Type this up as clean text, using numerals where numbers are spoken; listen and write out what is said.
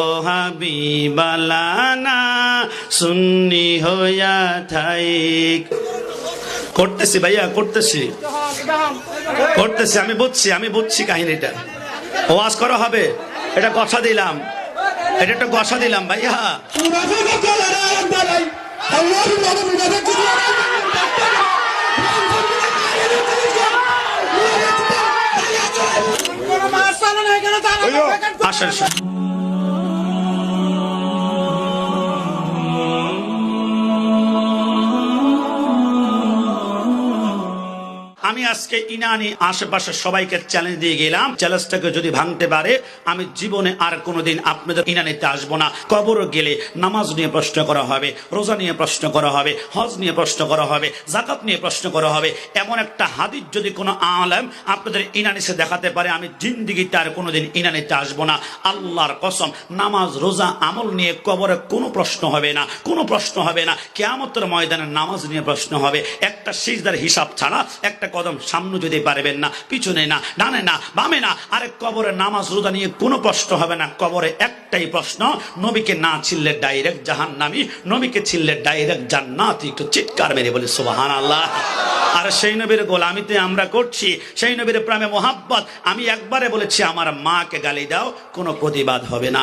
ও হাবিবালানা সুন্নি হইয়া থাইক। করতেছি ভাইয়া, করতেছি, আমি বুঝছি কাহিনীটা। ওয়াজ করা হবে, এটা কথা দিলাম, এটা একটা কথা দিলাম ভাইয়া। আসেন আমি আজকে ইনানি আশেপাশে সবাইকে চ্যালেঞ্জ দিয়ে গেলাম, চ্যালেঞ্জটাকে যদি ভাঙতে পারে আমি জীবনে আর কোনোদিন আপনাদের ইনানিতে আসবো না। কবর গেলে নামাজ নিয়ে প্রশ্ন করা হবে, রোজা নিয়ে প্রশ্ন করা হবে, হজ নিয়ে প্রশ্ন করা হবে, যাকাত নিয়ে প্রশ্ন করা হবে। এমন একটা হাদিস যদি কোনো আলেম আপনাদের ইনানিতে দেখাতে পারে আমি জিন্দিগিতে আর কোনোদিন ইনানিতে আসবো না। আল্লাহর কসম, নামাজ রোজা আমল নিয়ে কবরে কোনো প্রশ্ন হবে না, কোনো প্রশ্ন হবে না। কিয়ামতের ময়দানে নামাজ নিয়ে প্রশ্ন হবে। একটা সিজদার হিসাব ছাড়া একটা কদম সামনে যদি পারবেন না, পিছনে না, ডানে না, বামে না। আরেক কবরে নামাজ রোজা নিয়ে কোনো প্রশ্ন হবে না। কবরে একটাই প্রশ্ন, নবীকে না ছিললে ডাইরেক্ট জাহান্নামী, নবীকে ছিললে ডাইরেক্ট জান্নাতি। একটু চিৎকার মেরে বলি সুবহানাল্লাহ। আর সেই নবীর গোলামিতে আমরা করছি, সেই নবীর প্রেমে মোহাব্বত। আমি একবারে বলেছি আমার মাকে গালি দাও, কোনো প্রতিবাদ হবে না।